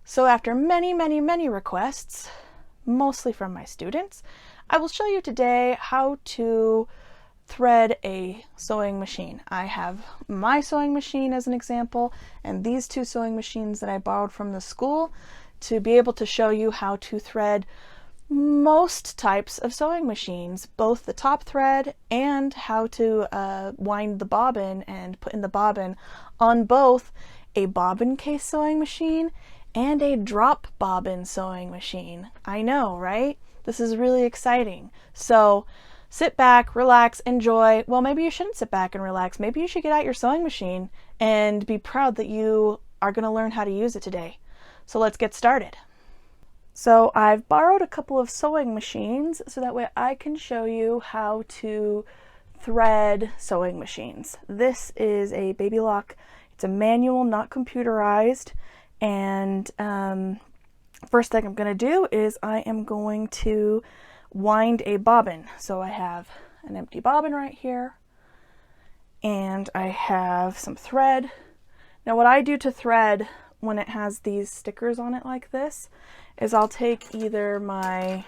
So after many requests, mostly from my students, I will show you today how to thread a sewing machine. I have my sewing machine as an example, and these two sewing machines that I borrowed from the school to be able to show you how to thread most types of sewing machines, both the top thread and how to wind the bobbin and put in the bobbin on both a bobbin case sewing machine and a drop bobbin sewing machine. I know, right? This is really exciting. So sit back, relax, enjoy. Well, maybe you shouldn't sit back and relax. Maybe you should get out your sewing machine and be proud that you are going to learn how to use it today. So let's get started. So I've borrowed a couple of sewing machines so that way I can show you how to thread sewing machines. This is a Baby Lock. It's a manual, not computerized. And first thing I'm going to do is I am going to wind a bobbin. So I have an empty bobbin right here, and I have some thread. Now what I do to thread when it has these stickers on it like this is I'll take either my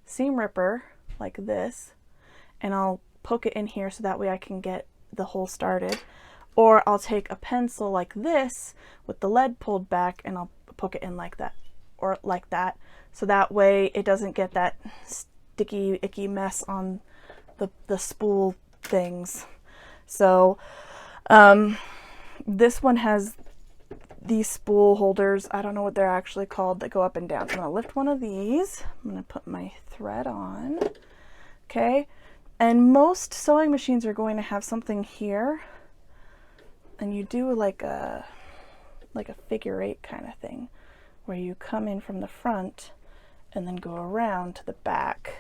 seam ripper like this and I'll poke it in here so that way I can get the hole started, or I'll take a pencil like this with the lead pulled back and I'll poke it in like that or like that, so that way it doesn't get that sticky icky mess on the spool things. So this one has these spool holders. I don't know what they're actually called, that go up and down. So I'm going to lift one of these. I'm going to put my thread on. Okay. And most sewing machines are going to have something here. And you do like a figure eight kind of thing, where you come in from the front and then go around to the back.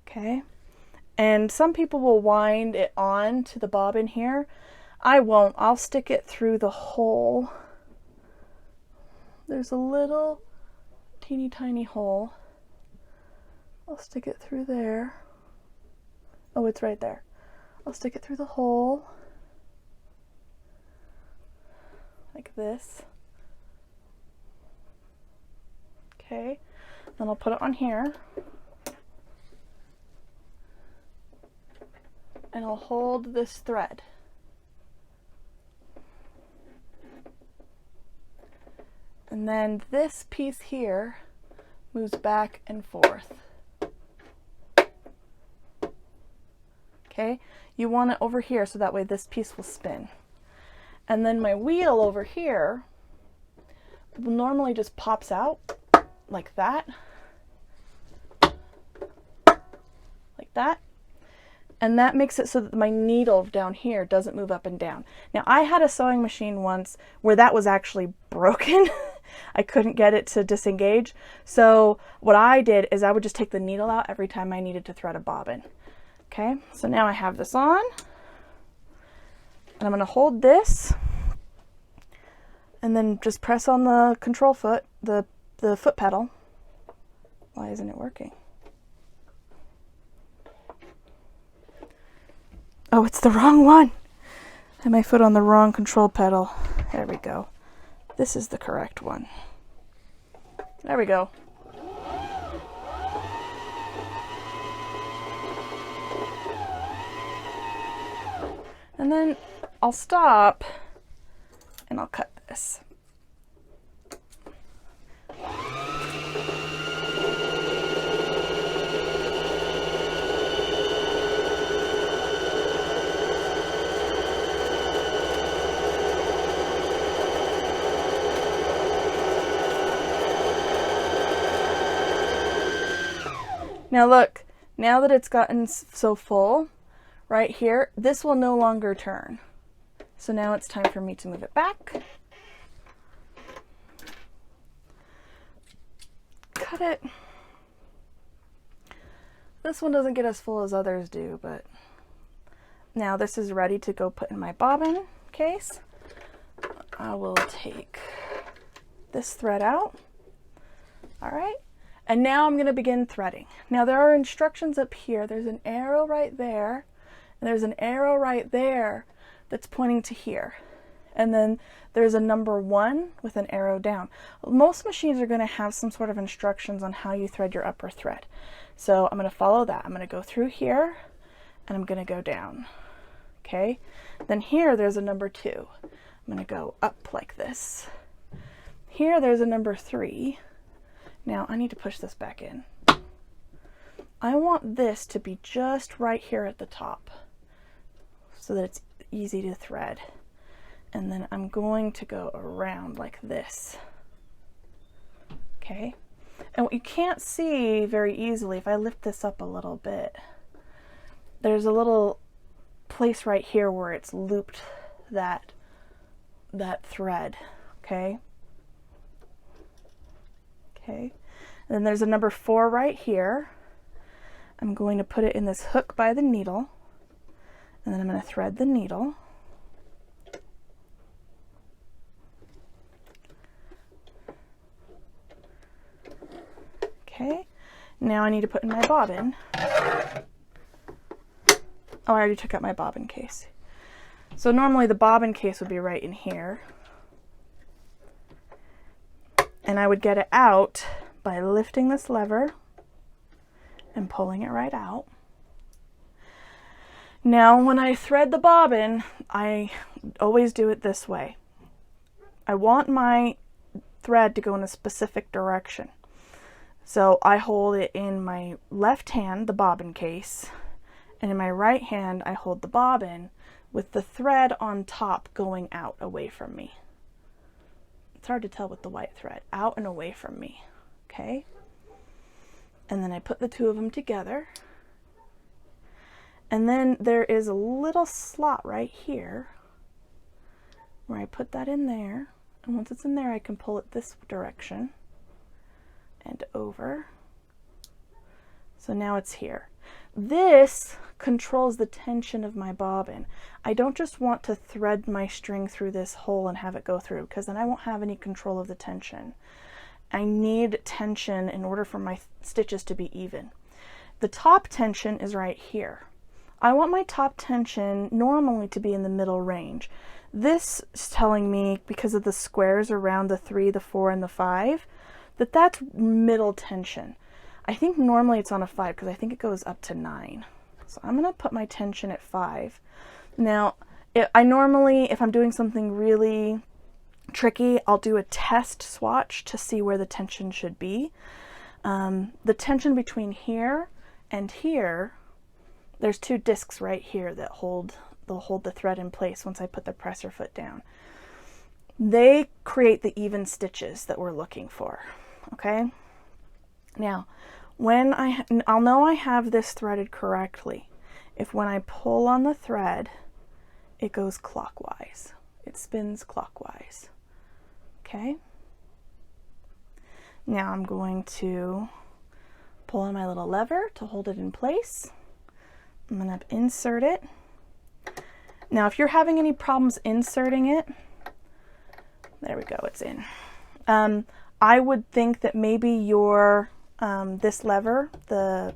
Okay. And some people will wind it on to the bobbin here. I won't. I'll stick it through the hole. There's a little teeny tiny hole. I'll stick it through there. Oh, it's right there. I'll stick it through the hole like this. Okay. Then I'll put it on here. And I'll hold this thread. And then this piece here moves back and forth. Okay, you want it over here so that way this piece will spin. And then my wheel over here normally just pops out like that. Like that. And that makes it so that my needle down here doesn't move up and down. Now I had a sewing machine once where that was actually broken. I couldn't get it to disengage. So what I did is I would just take the needle out every time I needed to thread a bobbin. Okay, so now I have this on. And I'm going to hold this and then just press on the control foot, the foot pedal. Why isn't it working? Oh, it's the wrong one. I had my foot on the wrong control pedal. There we go. This is the correct one. There we go. And then I'll stop and I'll cut this. Now look, now that it's gotten so full, right here, this will no longer turn. So now it's time for me to move it back. Cut it. This one doesn't get as full as others do, but now this is ready to go put in my bobbin case. I will take this thread out. All right. And now I'm going to begin threading. Now there are instructions up here. There's an arrow right there, and there's an arrow right there that's pointing to here. and then there's a number 1 with an arrow down. Most machines are going to have some sort of instructions on how you thread your upper thread. So I'm going to follow that. I'm going to go through here and I'm going to go down. Okay, then here there's a number 2. I'm going to go up like this. Here there's a number 3. Now I need to push this back in. I want this to be just right here at the top so that it's easy to thread. And then I'm going to go around like this. Okay, and what you can't see very easily, if I lift this up a little bit, there's a little place right here where it's looped that thread. Okay, and then there's a number 4 right here. I'm going to put it in this hook by the needle, and then I'm going to thread the needle. Okay, now I need to put in my bobbin. Oh, I already took out my bobbin case. So normally the bobbin case would be right in here. And I would get it out by lifting this lever and pulling it right out. Now when I thread the bobbin, I always do it this way. I want my thread to go in a specific direction. So I hold it in my left hand, the bobbin case, and in my right hand I hold the bobbin with the thread on top going out away from me. It's hard to tell with the white thread. Out and away from me. Okay? And then I put the two of them together. And then there is a little slot right here where I put that in there. And once it's in there, I can pull it this direction and over. So now it's here. This controls the tension of my bobbin. I don't just want to thread my string through this hole and have it go through, because then I won't have any control of the tension. I need tension in order for my stitches to be even. The top tension is right here. I want my top tension normally to be in the middle range. This is telling me, because of the squares around the 3, the 4, and the 5, that that's middle tension. I think normally it's on a 5 because I think it goes up to 9. So I'm going to put my tension at 5. Now, I normally, if I'm doing something really tricky, I'll do a test swatch to see where the tension should be. The tension between here and here, there's 2 discs right here that they'll hold the thread in place once I put the presser foot down. They create the even stitches that we're looking for. Okay? Now, when I'll know I have this threaded correctly if when I pull on the thread, it goes clockwise. It spins clockwise. Okay? Now I'm going to pull on my little lever to hold it in place. I'm going to insert it. Now, if you're having any problems inserting it, there we go, it's in. I would think that maybe your this lever, the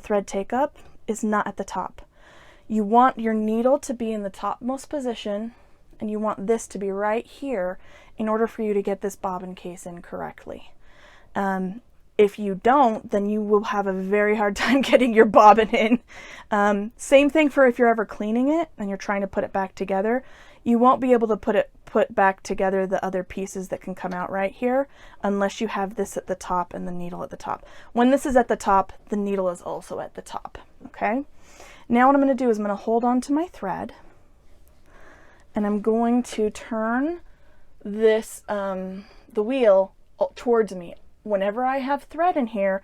thread take up, is not at the top. You want your needle to be in the topmost position, and you want this to be right here in order for you to get this bobbin case in correctly. If you don't, then you will have a very hard time getting your bobbin in. Same thing for if you're ever cleaning it and you're trying to put it back together. You won't be able to put back together the other pieces that can come out right here unless you have this at the top and the needle at the top. When this is at the top, the needle is also at the top. Okay? Now what I'm going to do is I'm going to hold on to my thread, and I'm going to turn this the wheel towards me. Whenever I have thread in here,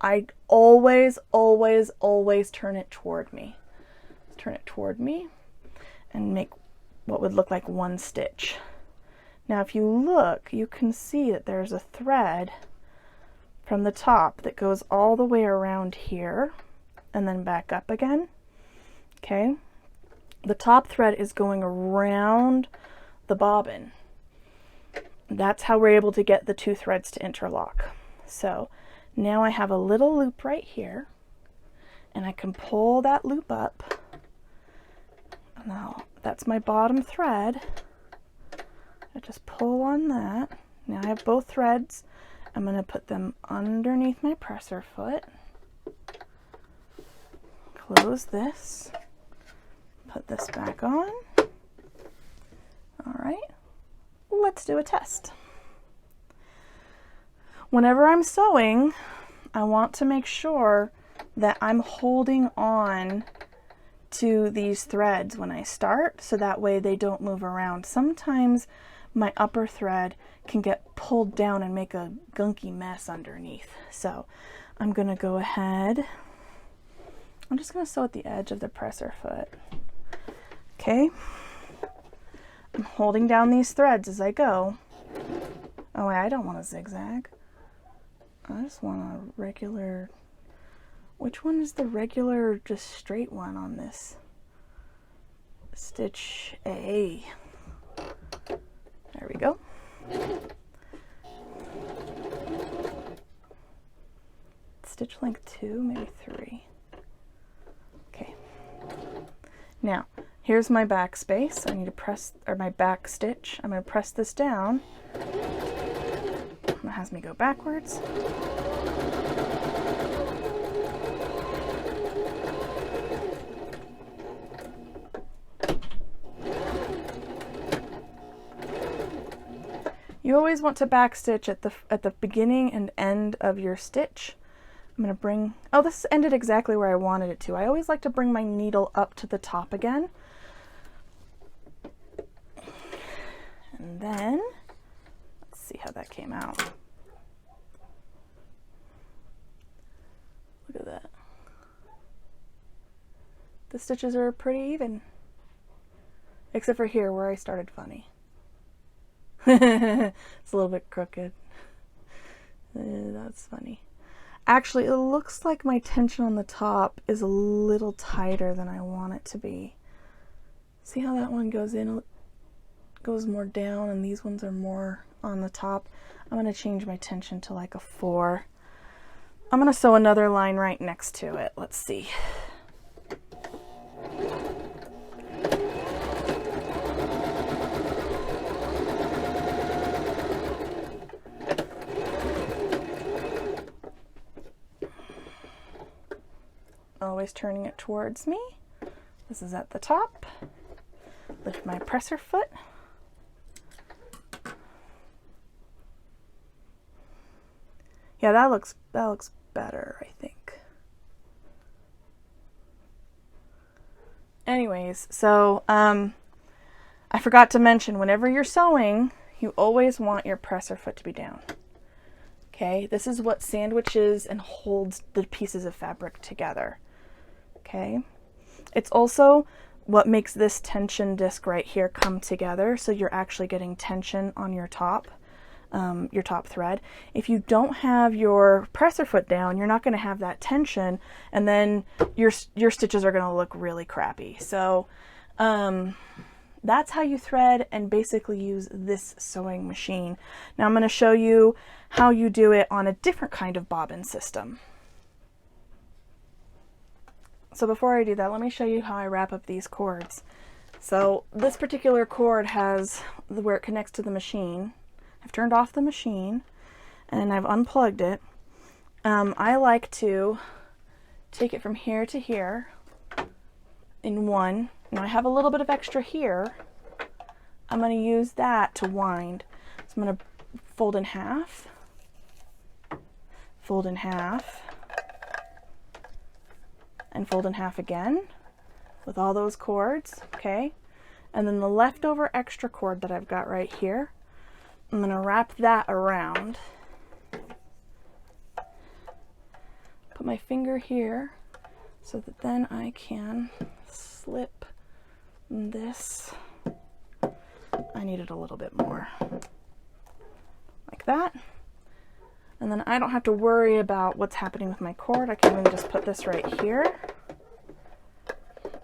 I always turn it toward me. Turn it toward me and make what would look like one stitch. Now if you look, you can see that there's a thread from the top that goes all the way around here and then back up again. Okay? The top thread is going around the bobbin. That's how we're able to get the 2 threads to interlock. So now I have a little loop right here, and I can pull that loop up. Now that's my bottom thread, I just pull on that. Now I have both threads. I'm going to put them underneath my presser foot. Close this. Put this back on. All right, let's do a test. Whenever I'm sewing, I want to make sure that I'm holding on to these threads when I start, so that way they don't move around. Sometimes my upper thread can get pulled down and make a gunky mess underneath. So I'm gonna go ahead. I'm just gonna sew at the edge of the presser foot. Okay. I'm holding down these threads as I go. Oh wait, I don't want a zigzag. I just want a regular. Which one is the regular, just straight one on this? Stitch A. There we go. Stitch length 2, maybe 3. Okay. Now, here's my back space. I need to press, or my back stitch. I'm going to press this down. It has me go backwards. You always want to backstitch at the beginning and end of your stitch. I'm going to bring, oh, this ended exactly where I wanted it to. I always like to bring my needle up to the top again. And then, let's see how that came out. Look at that. The stitches are pretty even. Except for here where I started funny. It's a little bit crooked. That's funny. Actually, it looks like my tension on the top is a little tighter than I want it to be. See how that one goes in, goes more down, and these ones are more on the top? I'm going to change my tension to like a 4. I'm going to sew another line right next to it. Let's see. Always turning it towards me. This is at the top. Lift my presser foot. Yeah, that looks better, I think. Anyways, so I forgot to mention, whenever you're sewing, you always want your presser foot to be down. Okay, this is what sandwiches and holds the pieces of fabric together. Okay, it's also what makes this tension disc right here come together, so you're actually getting tension on your top thread. If you don't have your presser foot down, you're not going to have that tension, and then your stitches are going to look really crappy. So that's how you thread and basically use this sewing machine. Now I'm going to show you how you do it on a different kind of bobbin system. So before I do that, let me show you how I wrap up these cords. So this particular cord has where it connects to the machine. I've turned off the machine and I've unplugged it. I like to take it from here to here in one. Now I have a little bit of extra here. I'm going to use that to wind. So I'm going to fold in half, fold in half, and fold in half again with all those cords, okay? And then the leftover extra cord that I've got right here, I'm gonna wrap that around. Put my finger here so that then I can slip this. I need it a little bit more, like that. And then I don't have to worry about what's happening with my cord. I can even just put this right here.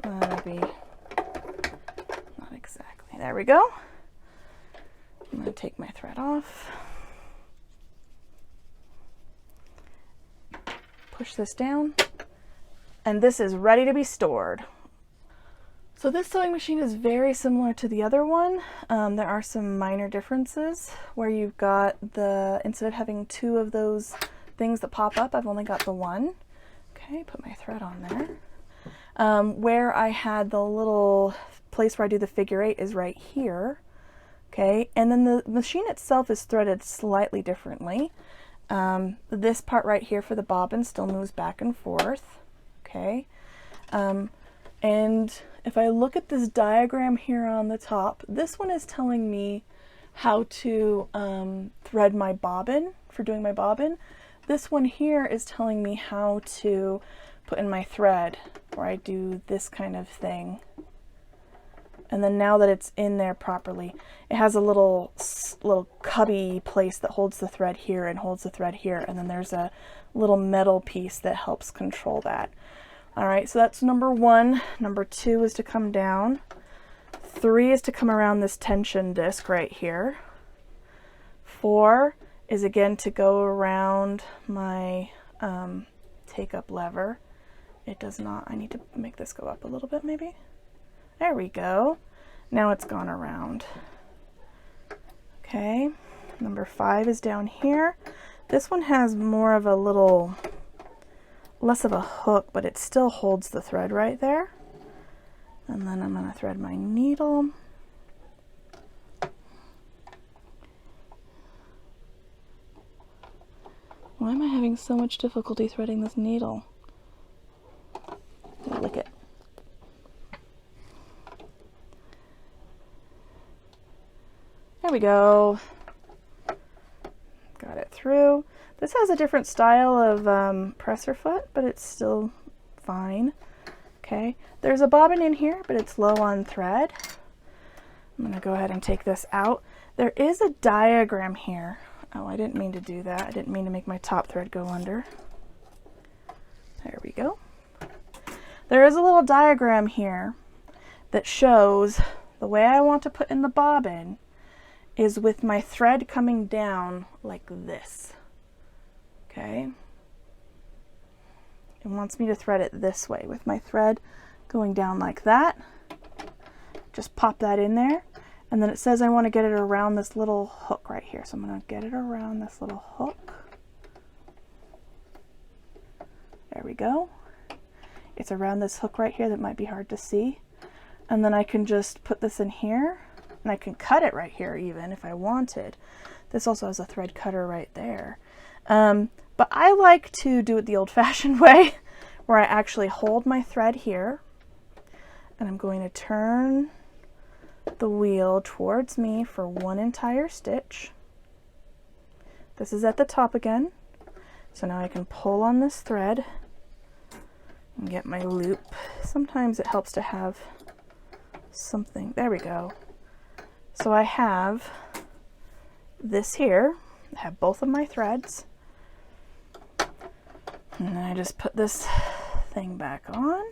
That'll be not exactly. There we go. I'm going to take my thread off. Push this down. And this is ready to be stored. So this sewing machine is very similar to the other one. There are some minor differences where you've got instead of having two of those things that pop up, I've only got the one. Okay, put my thread on there. Where I had the little place where I do the figure 8 is right here. Okay, and then the machine itself is threaded slightly differently. This part right here for the bobbin still moves back and forth. Okay, and if I look at this diagram here on the top, this one is telling me how to thread my bobbin for doing my bobbin. This one here is telling me how to put in my thread, where I do this kind of thing. And then now that it's in there properly, it has a little cubby place that holds the thread here and holds the thread here, and then there's a little metal piece that helps control that. All right, so that's number 1. Number 2 is to come down. 3 is to come around this tension disc right here. 4 is again to go around my take up lever. It does not, I need to make this go up a little bit maybe. There we go. Now it's gone around. Okay, number 5 is down here. This one has more of a little, less of a hook, but it still holds the thread right there. And then I'm going to thread my needle. Why am I having so much difficulty threading this needle? Lick it. There we go. Got it through. This has a different style of presser foot, but it's still fine. Okay, there's a bobbin in here, but it's low on thread. I'm going to go ahead and take this out. There is a diagram here. Oh, I didn't mean to do that. I didn't mean to make my top thread go under. There we go. There is a little diagram here that shows the way I want to put in the bobbin is with my thread coming down like this. Okay. It wants me to thread it this way with my thread going down like that. Just pop that in there. And then it says I want to get it around this little hook right here. So I'm going to get it around this little hook. There we go. It's around this hook right here that might be hard to see. And then I can just put this in here. And I can cut it right here even if I wanted. This also has a thread cutter right there. But I like to do it the old-fashioned way, where I actually hold my thread here, and I'm going to turn the wheel towards me for one entire stitch. This is at the top again. So now I can pull on this thread and get my loop. Sometimes it helps to have something. There we go. So I have this here. I have both of my threads. And then I just put this thing back on.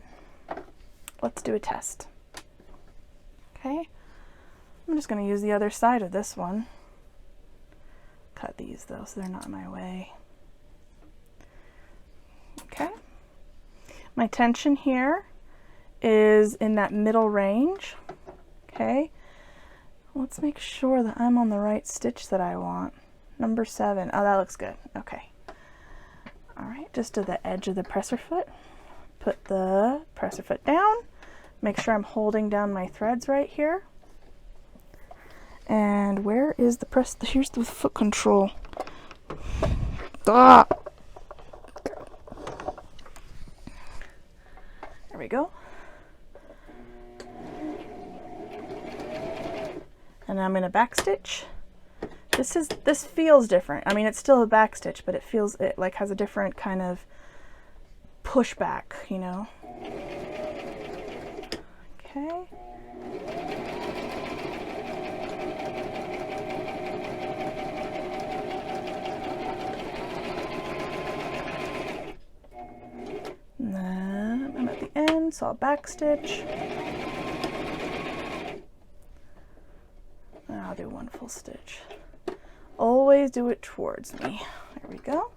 Let's do a test. Okay. I'm just going to use the other side of this one. Cut these though, so they're not in my way. Okay. My tension here is in that middle range. Okay. Let's make sure that I'm on the right stitch that I want. Number 7. Oh, that looks good. Okay. All right, just to the edge of the presser foot. Put the presser foot down. Make sure I'm holding down my threads right here. And where is the here's the foot control. Ah! There we go. And I'm going to backstitch. This feels different. I mean, it's still a backstitch, but it like has a different kind of pushback, you know. Okay. And then I'm at the end, so I'll backstitch. And I'll do one full stitch. Always do it towards me. There we go.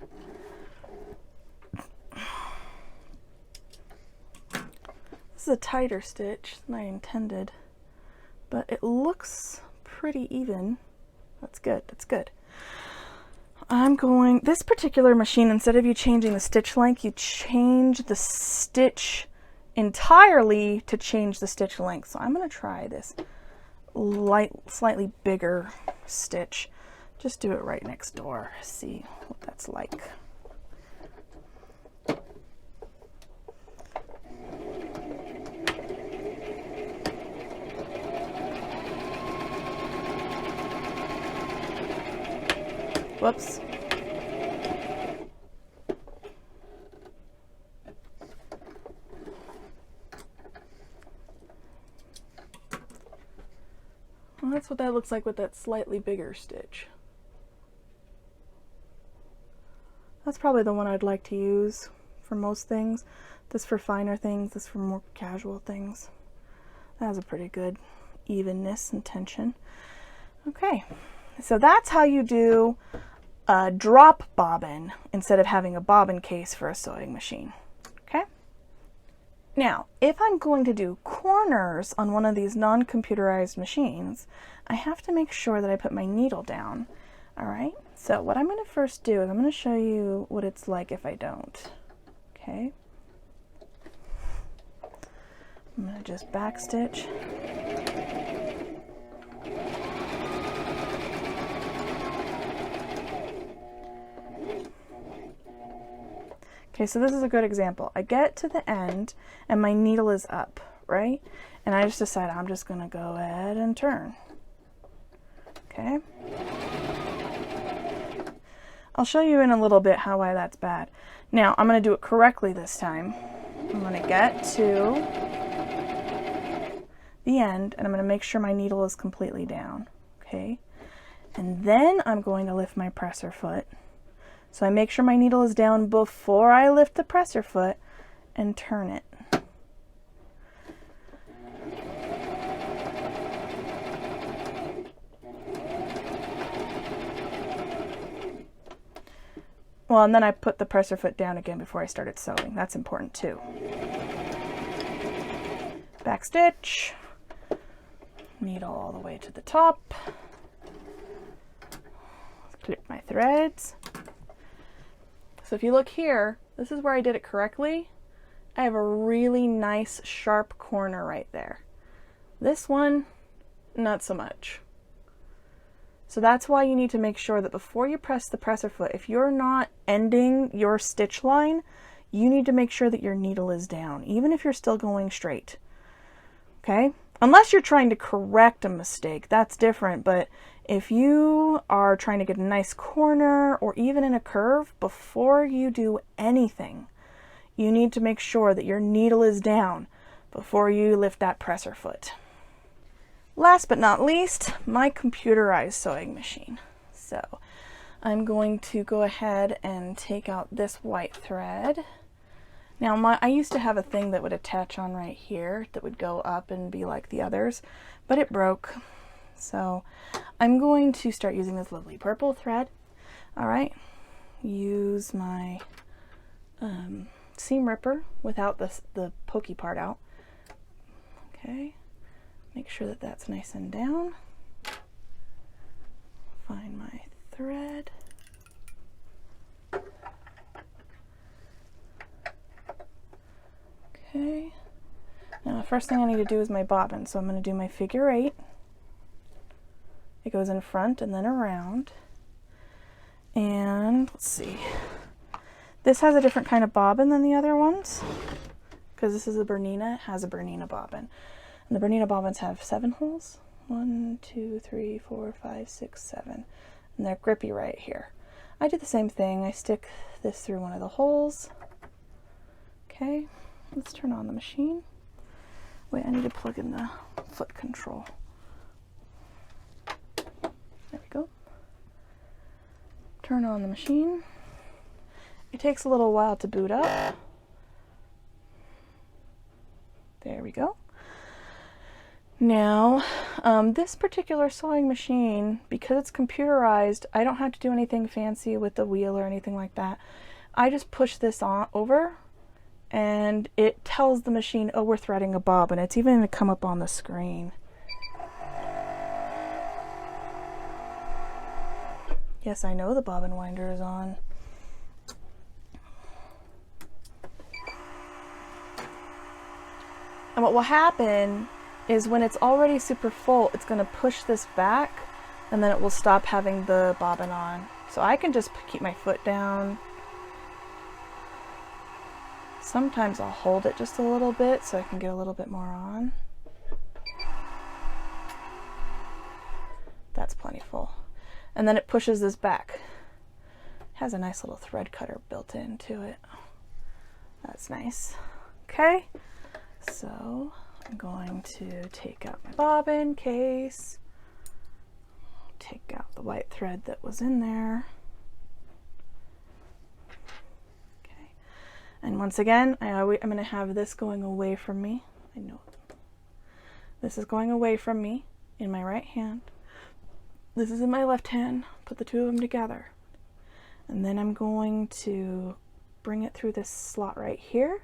This is a tighter stitch than I intended, but it looks pretty even. That's good, that's good. This particular machine, instead of you changing the stitch length, you change the stitch entirely to change the stitch length. So I'm going to try this slightly bigger stitch. Just do it right next door, see what that's like. Whoops. Well, that's what that looks like with that slightly bigger stitch. That's probably the one I'd like to use for most things. This for finer things, this for more casual things. That has a pretty good evenness and tension. Okay, so that's how you do a drop bobbin instead of having a bobbin case for a sewing machine. Okay? Now, if I'm going to do corners on one of these non-computerized machines, I have to make sure that I put my needle down. All right? So what I'm going to first do is I'm going to show you what it's like if I don't. Okay? I'm going to just backstitch. Okay, so this is a good example. I get to the end and my needle is up, right? And I just decide I'm just going to go ahead and turn. Okay? I'll show you in a little bit why that's bad. Now, I'm going to do it correctly this time. I'm going to get to the end and I'm going to make sure my needle is completely down. Okay? And then I'm going to lift my presser foot. So I make sure my needle is down before I lift the presser foot and turn it. Well, and then I put the presser foot down again before I started sewing. That's important too. Back stitch, needle all the way to the top, clip my threads. So if you look here, this is where I did it correctly. I have a really nice sharp corner right there. This one, not so much. So that's why you need to make sure that before you press the presser foot, if you're not ending your stitch line, you need to make sure that your needle is down, even if you're still going straight. Okay? Unless you're trying to correct a mistake, that's different, but if you are trying to get a nice corner or even in a curve, before you do anything, you need to make sure that your needle is down before you lift that presser foot. Last but not least, my computerized sewing machine. So I'm going to go ahead and take out this white thread. Now I used to have a thing that would attach on right here that would go up and be like the others, but it broke. So I'm going to start using this lovely purple thread. All right, use my seam ripper without the pokey part out. Okay, make sure that that's nice and down. Find my thread. Okay, now the first thing I need to do is my bobbin, so I'm going to do my figure 8. It goes in front and then around. And let's see. This has a different kind of bobbin than the other ones because this is a Bernina. It has a Bernina bobbin. And the Bernina bobbins have 7 holes. 1, 2, 3, 4, 5, 6, 7. And they're grippy right here. I do the same thing. I stick this through one of the holes. Okay, let's turn on the machine. Wait, I need to plug in the foot control. There we go. Turn on the machine. It takes a little while to boot up. There we go. Now, this particular sewing machine, because it's computerized, I don't have to do anything fancy with the wheel or anything like that. I just push this on over and it tells the machine, oh, we're threading a bobbin. It's even going to come up on the screen. Yes, I know the bobbin winder is on. And what will happen is when it's already super full, it's going to push this back, and then it will stop having the bobbin on. So I can just keep my foot down. Sometimes I'll hold it just a little bit so I can get a little bit more on. That's plenty full. And then it pushes this back. It has a nice little thread cutter built into it. That's nice. Okay, so I'm going to take out my bobbin case, take out the white thread that was in there. Okay, and once again, I'm going to have this going away from me. I know this is going away from me in my right hand. This is in my left hand. Put the two of them together. And then I'm going to bring it through this slot right here,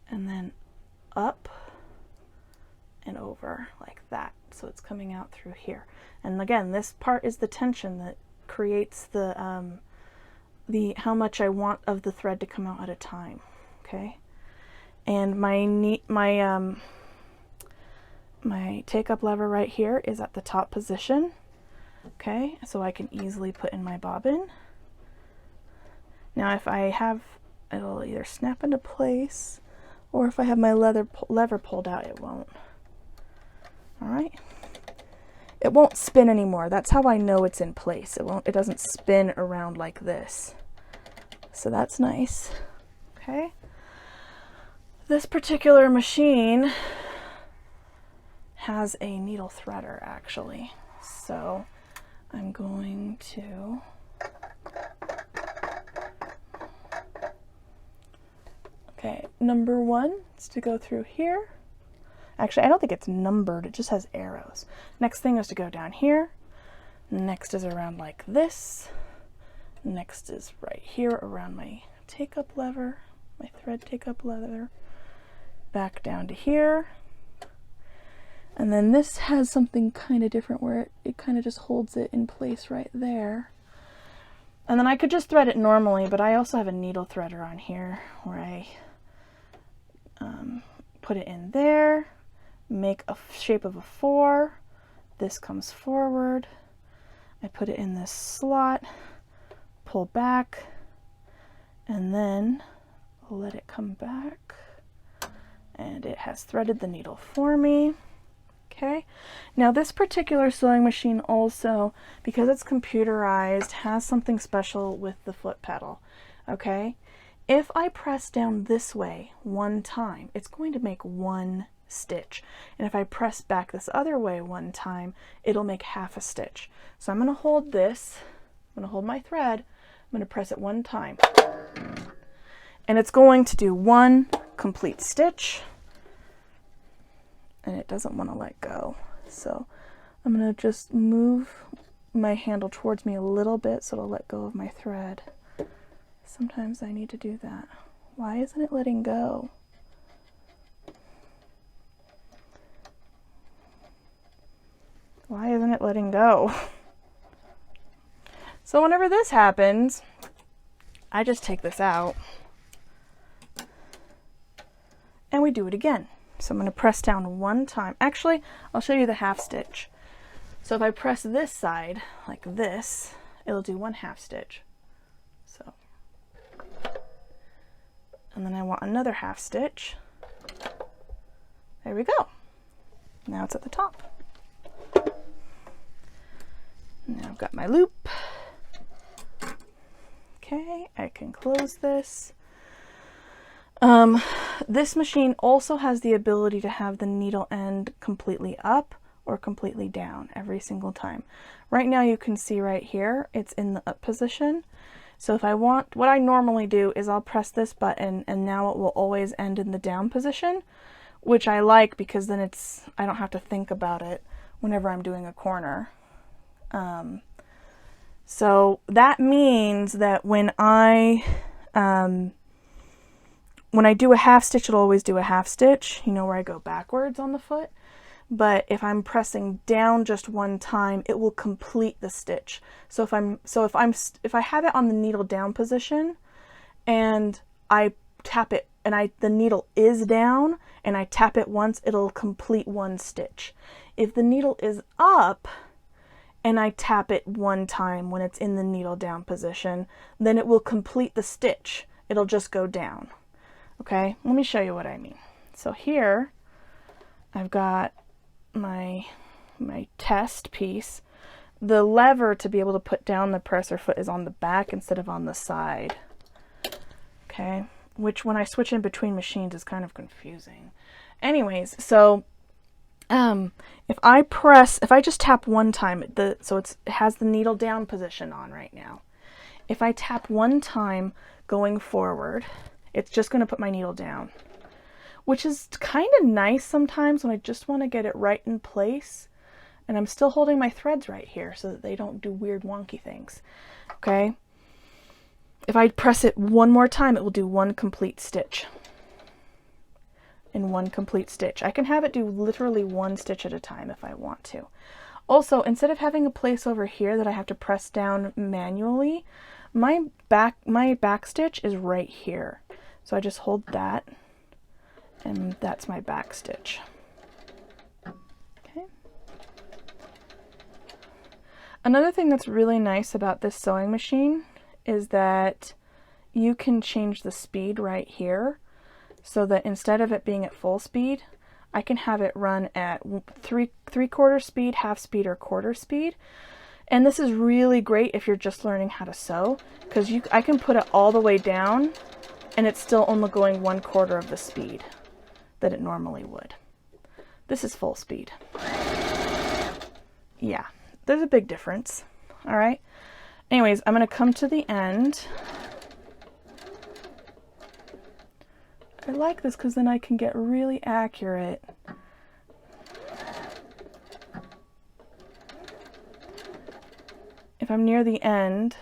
and then up and over like that. So it's coming out through here. And again, this part is the tension that creates the how much I want of the thread to come out at a time. Okay. And my take-up lever right here is at the top position. Okay, so I can easily put in my bobbin. Now if I have, it'll either snap into place, or if I have my lever pulled out, it won't. All right. It won't spin anymore. That's how I know it's in place. It doesn't spin around like this. So that's nice. Okay. This particular machine has a needle threader actually. So I'm going to number one is to go through here. Actually, I don't think it's numbered, it just has arrows. Next thing is to go down here. Next is around like this. Next is right here around my take-up lever, my thread take-up lever. Back down to here. And then this has something kind of different where it kind of just holds it in place right there. And then I could just thread it normally, but I also have a needle threader on here where I put it in there, make a shape of a 4. This comes forward. I put it in this slot, pull back, and then let it come back. And it has threaded the needle for me. Okay, now this particular sewing machine also, because it's computerized, has something special with the foot pedal. Okay, if I press down this way one time, it's going to make one stitch. And if I press back this other way one time, it'll make half a stitch. So I'm going to hold this, I'm going to hold my thread, I'm going to press it one time. And it's going to do one complete stitch. And it doesn't want to let go. So I'm going to just move my handle towards me a little bit so it'll let go of my thread. Sometimes I need to do that. Why isn't it letting go? Why isn't it letting go? So whenever this happens, I just take this out and we do it again. So I'm going to press down one time. Actually, I'll show you the half stitch. So if I press this side like this, it'll do one half stitch. So, and then I want another half stitch. There we go. Now it's at the top. Now I've got my loop. Okay, I can close this. This machine also has the ability to have the needle end completely up or completely down every single time. Right now you can see right here, it's in the up position. So if I want, what I normally do is I'll press this button and now it will always end in the down position, which I like because then I don't have to think about it whenever I'm doing a corner. So that means that when I when I do a half stitch, it'll always do a half stitch, you know, where I go backwards on the foot. But if I'm pressing down just one time, it will complete the stitch. So if I have it on the needle down position and I tap it and the needle is down and I tap it once, it'll complete one stitch. If the needle is up and I tap it one time when it's in the needle down position, then it will complete the stitch. It'll just go down. Okay, let me show you what I mean. So here I've got my test piece. The lever to be able to put down the presser foot is on the back instead of on the side. Okay, which when I switch in between machines is kind of confusing. Anyways, so if I just tap one time, it has the needle down position on right now. If I tap one time going forward, it's just going to put my needle down, which is kind of nice sometimes when I just want to get it right in place. And I'm still holding my threads right here so that they don't do weird wonky things. Okay. If I press it one more time, it will do one complete stitch. In one complete stitch. I can have it do literally one stitch at a time if I want to. Also, instead of having a place over here that I have to press down manually, my back stitch is right here. So I just hold that, and that's my back stitch. Okay. Another thing that's really nice about this sewing machine is that you can change the speed right here, so that instead of it being at full speed, I can have it run at three-quarter speed, half speed, or quarter speed. And this is really great if you're just learning how to sew, because I can put it all the way down and it's still only going 1/4 of the speed that it normally would. This is full speed. Yeah, there's a big difference. All right. Anyways, I'm going to come to the end. I like this because then I can get really accurate. If I'm near the end.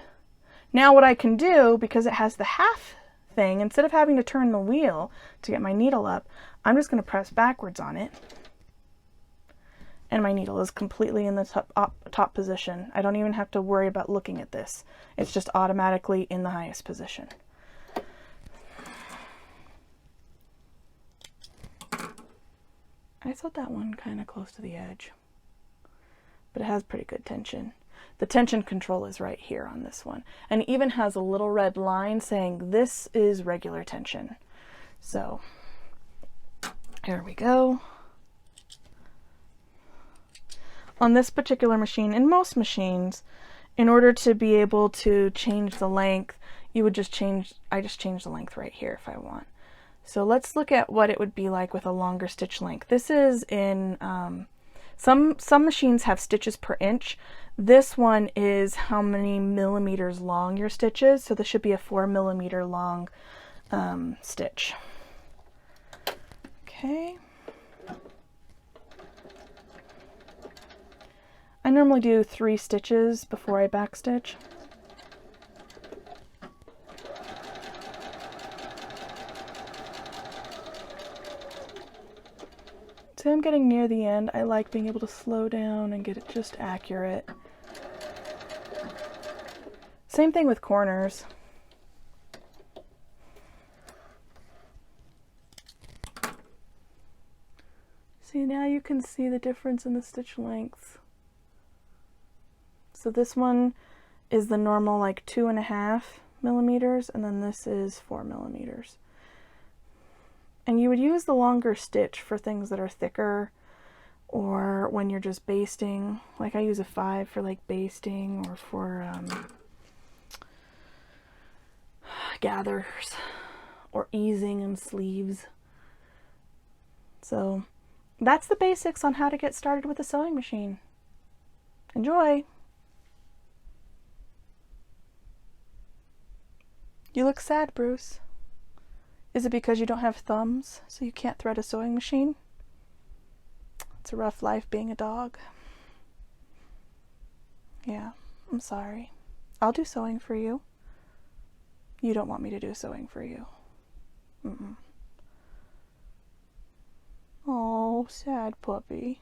Now what I can do, because it has the half thing, instead of having to turn the wheel to get my needle up, I'm just going to press backwards on it. And my needle is completely in the top position. I don't even have to worry about looking at this. It's just automatically in the highest position. I sewed that one kind of close to the edge, but it has pretty good tension. The tension control is right here on this one, and it even has a little red line saying this is regular tension. So here we go. On this particular machine, in most machines, in order to be able to change the length, you would just change, I just change the length right here if I want. So let's look at what it would be like with a longer stitch length. This is in, some machines have stitches per inch. This one is how many millimeters long your stitch is. So this should be a 4 millimeter long stitch. Okay. I normally do 3 stitches before I backstitch. So I'm getting near the end. I like being able to slow down and get it just accurate. Same thing with corners. See, now you can see the difference in the stitch lengths. So this one is the normal like 2.5 millimeters, and then this is 4 millimeters. And you would use the longer stitch for things that are thicker, or when you're just basting. Like I use a 5 for like basting, or for gathers, or easing and sleeves. So that's the basics on how to get started with a sewing machine. Enjoy! You look sad, Bruce. Is it because you don't have thumbs, so you can't thread a sewing machine? It's a rough life being a dog. Yeah, I'm sorry. I'll do sewing for you. You don't want me to do sewing for you. Oh, sad puppy.